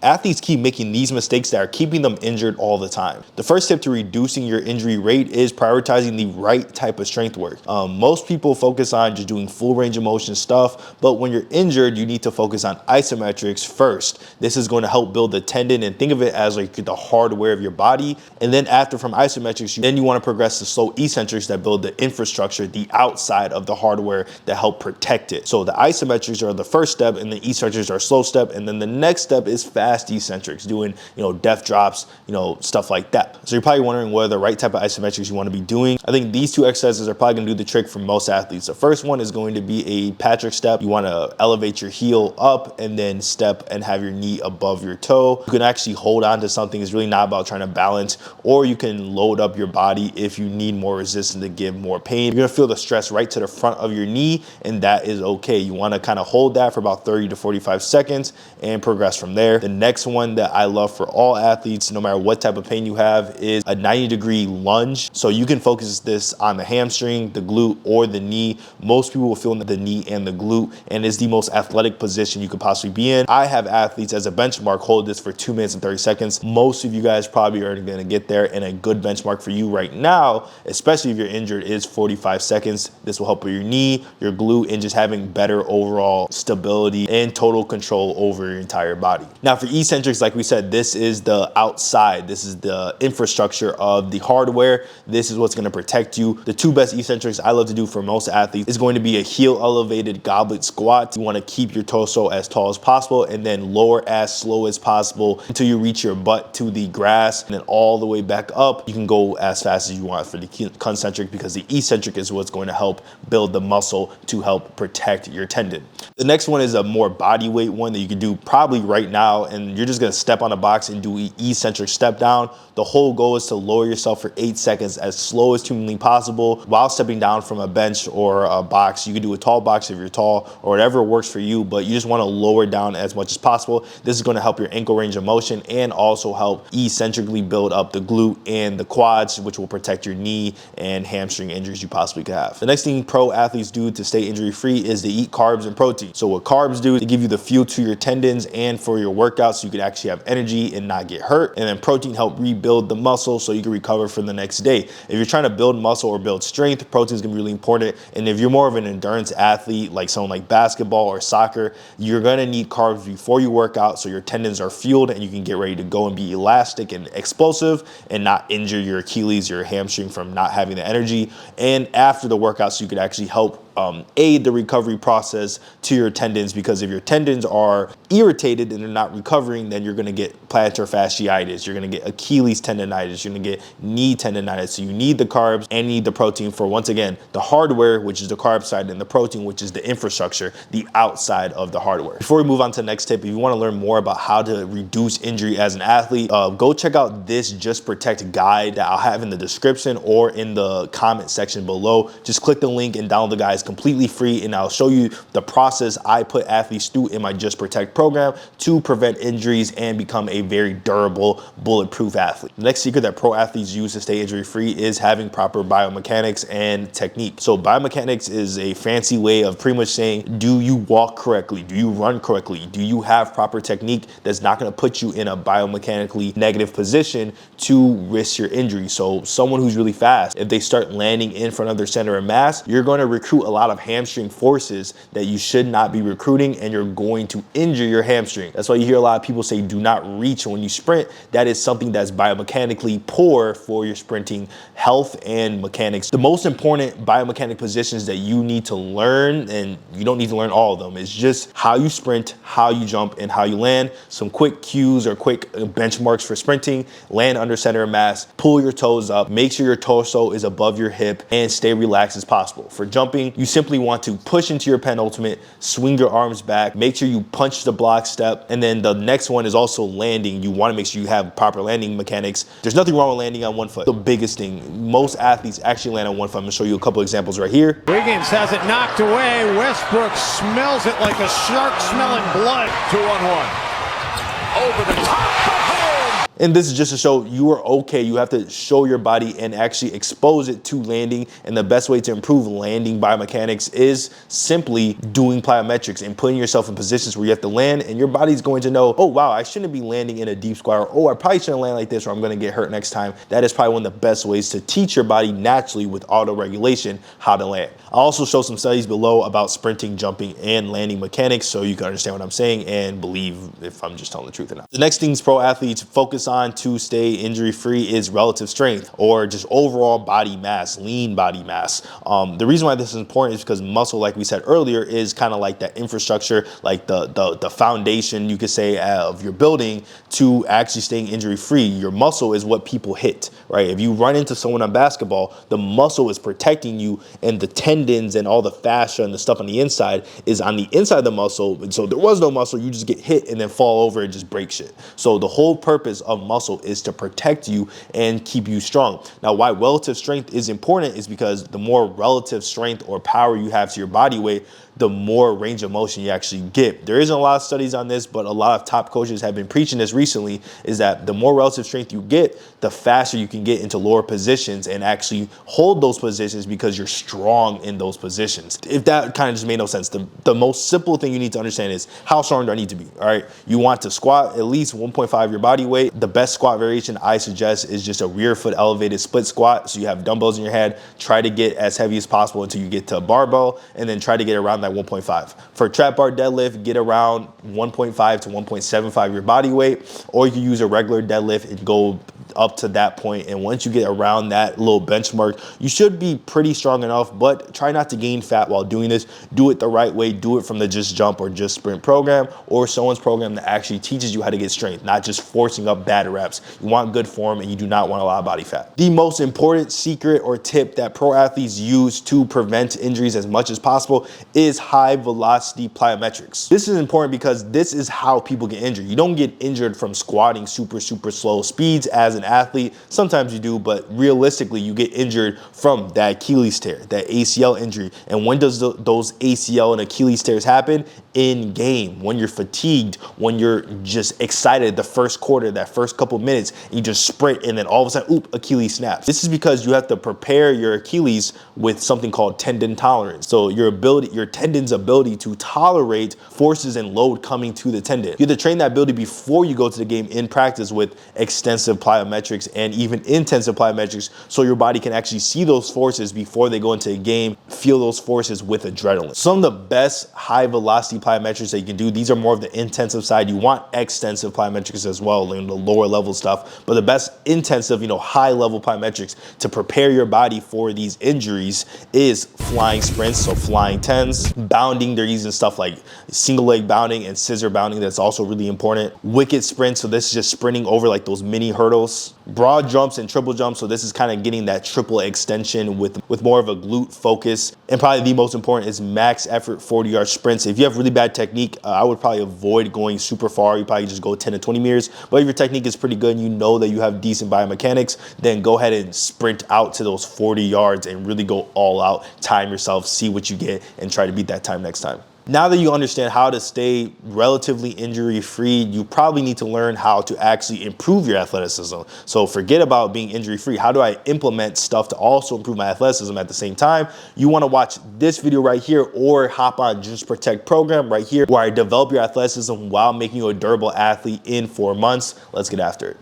Athletes keep making these mistakes that are keeping them injured all the time. The first tip to reducing your injury rate is prioritizing the right type of strength work. Most people focus on just doing full range of motion stuff, but when you're injured, you need to focus on isometrics first. This is going to help build the tendon, and think of it as like the hardware of your body. And then after from isometrics, then you want to progress to slow eccentrics that build the infrastructure, the outside of the hardware that help protect it. So the isometrics are the first step, and the eccentrics are slow step, and then the next step is fast eccentrics, doing depth drops, stuff like that. So you're probably wondering what are the right type of isometrics you want to be doing. I think these two exercises are probably going to do the trick for most athletes. The first one is going to be a Patrick step. You want to elevate your heel up and then step and have your knee above your toe. You can actually hold on to something. It's really not about trying to balance, or you can load up your body if you need more resistance to give more pain. You're going to feel the stress right to the front of your knee, and that is okay. You want to kind of hold that for about 30 to 45 seconds and progress from there. The next one that I love for all athletes, no matter what type of pain you have, is a 90-degree lunge. So you can focus this on the hamstring, the glute, or the knee. Most people will feel the knee and the glute, and it's the most athletic position you could possibly be in. I have athletes as a benchmark hold this for 2 minutes and 30 seconds. Most of you guys probably are going to get there, and a good benchmark for you right now, especially if you're injured, is 45 seconds. This will help with your knee, your glute, and just having better overall stability and total control over your entire body. Now for eccentrics, like we said, this is the outside. This is the infrastructure of the hardware. This is what's going to protect you. The two best eccentrics I love to do for most athletes is going to be a heel elevated goblet squat. You want to keep your torso as tall as possible, and then lower as slow as possible until you reach your butt to the grass, and then all the way back up. You can go as fast as you want for the concentric, because the eccentric is what's going to help build the muscle to help protect your tendon. The next one is a more body weight one that you can do probably right now, and you're just going to step on a box and do eccentric step down. The whole goal is to lower yourself for 8 seconds as slow as humanly possible while stepping down from a bench or a box. You can do a tall box if you're tall, or whatever works for you, but you just want to lower down as much as possible. This is going to help your ankle range of motion and also help eccentrically build up the glute and the quads, which will protect your knee and hamstring injuries you possibly could have. The next thing pro athletes do to stay injury free is to eat carbs and protein. So what carbs do, they give you the fuel to your tendons and for your workouts, so you can actually have energy and not get hurt. And then protein help rebuild the muscle so you can recover for the next day. If you're trying to build muscle or build strength, protein is gonna be really important. And if you're more of an endurance athlete, like someone like basketball or soccer, you're gonna need carbs before you work out so your tendons are fueled and you can get ready to go and be elastic and explosive and not injure your Achilles, your hamstring from not having the energy. And after the workout, so you could actually help aid the recovery process to your tendons, because if your tendons are irritated and they're not recovering, then you're going to get plantar fasciitis, you're going to get Achilles tendonitis, you're going to get knee tendonitis. So you need the carbs and you need the protein for, once again, the hardware, which is the carb side, and the protein, which is the infrastructure, the outside of the hardware. Before we move on to the next tip, if you want to learn more about how to reduce injury as an athlete, go check out this Just Protect guide that I'll have in the description or in the comment section below. Just click the link and download the guide. It's completely free, and I'll show you the process I put athletes through in my Just Protect program to prevent injuries and become a very durable, bulletproof athlete. The next secret that pro athletes use to stay injury free is having proper biomechanics and technique. So biomechanics is a fancy way of pretty much saying, do you walk correctly? Do you run correctly? Do you have proper technique that's not going to put you in a biomechanically negative position to risk your injury? So someone who's really fast, if they start landing in front of their center of mass, you're going to recruit a lot of hamstring forces that you should not be recruiting, and you're going to injure your hamstring. That's why you hear a lot of people say do not reach when you sprint. That is something that's biomechanically poor for your sprinting health and mechanics. The most important biomechanic positions that you need to learn, and you don't need to learn all of them, is just how you sprint, how you jump, and how you land. Some quick cues or quick benchmarks for sprinting: land under center of mass, pull your toes up, make sure your torso is above your hip, and stay relaxed as possible. For jumping, you simply want to push into your penultimate, swing your arms back, make sure you punch the block step. And then the next one is also landing. You want to make sure you have proper landing mechanics. There's nothing wrong with landing on one foot. The biggest thing, most athletes actually land on one foot. I'm going to show you a couple examples right here. Wiggins has it knocked away. Westbrook smells it like a shark smelling blood. 2-on-1. Over the top. And this is just to show you are okay. You have to show your body and actually expose it to landing. And the best way to improve landing biomechanics is simply doing plyometrics and putting yourself in positions where you have to land, and your body's going to know, oh wow, I shouldn't be landing in a deep squat, or oh, I probably shouldn't land like this, or I'm going to get hurt next time. That is probably one of the best ways to teach your body naturally with auto regulation how to land. I'll also show some studies below about sprinting, jumping, and landing mechanics so you can understand what I'm saying and believe if I'm just telling the truth or not. The next things pro athletes focus on to stay injury free is relative strength, or just overall body mass, lean body mass. The reason why this is important is because muscle, like we said earlier, is kind of like that infrastructure, like the foundation, you could say, of your building to actually staying injury free. Your muscle is what people hit, right? If you run into someone on basketball, the muscle is protecting you, and the tendons and all the fascia and the stuff on the inside is on the inside of the muscle. And so there was no muscle, you just get hit and then fall over and just break shit. So the whole purpose of muscle is to protect you and keep you strong. Now, why relative strength is important is because the more relative strength or power you have to your body weight, the more range of motion you actually get. There isn't a lot of studies on this, but a lot of top coaches have been preaching this recently, is that the more relative strength you get, the faster you can get into lower positions and actually hold those positions because you're strong in those positions. If that kind of just made no sense, the most simple thing you need to understand is, how strong do I need to be, all right? You want to squat at least 1.5 your body weight. The best squat variation I suggest is just a rear foot elevated split squat. So you have dumbbells in your head, try to get as heavy as possible until you get to a barbell, and then try to get around that 1.5. For trap bar deadlift, get around 1.5 to 1.75 your body weight, or you can use a regular deadlift and go up to that point. And once you get around that little benchmark, you should be pretty strong enough, but try not to gain fat while doing this. Do it the right way. Do it from the just jump or just sprint program, or someone's program that actually teaches you how to get strength, not just forcing up bad reps. You want good form and you do not want a lot of body fat. The most important secret or tip that pro athletes use to prevent injuries as much as possible is high velocity plyometrics. This is important because this is how people get injured. You don't get injured from squatting super slow speeds as an athlete. Sometimes you do, but realistically you get injured from that Achilles tear, that ACL injury. And when does those ACL and Achilles tears happen? In game, when you're fatigued, when you're just excited the first quarter, that first couple minutes, you just sprint and then all of a sudden, oop, Achilles snaps. This is because you have to prepare your Achilles with something called tendon tolerance. So your tendon's ability to tolerate forces and load coming to the tendon. You have to train that ability before you go to the game in practice with extensive plyometrics and even intensive plyometrics, so your body can actually see those forces before they go into a game, feel those forces with adrenaline. Some of the best high velocity plyometrics that you can do, these are more of the intensive side. You want extensive plyometrics as well, the lower level stuff, but the best intensive, high level plyometrics to prepare your body for these injuries is flying sprints, so flying 10s, bounding. They're using stuff like single leg bounding and scissor bounding. That's also really important. Wicked sprints, so this is just sprinting over like those mini hurdles. Broad jumps and triple jumps, so this is kind of getting that triple extension with more of a glute focus. And probably the most important is max effort 40-yard sprints. If you have really bad technique, I would probably avoid going super far. You probably just go 10 to 20 meters. But if your technique is pretty good and you know that you have decent biomechanics, then go ahead and sprint out to those 40 yards and really go all out. Time yourself, see what you get, and try to beat that time next time. Now that you understand how to stay relatively injury-free, you probably need to learn how to actually improve your athleticism. So forget about being injury-free. How do I implement stuff to also improve my athleticism at the same time? You want to watch this video right here, or hop on Just Protect program right here, where I develop your athleticism while making you a durable athlete in 4 months. Let's get after it.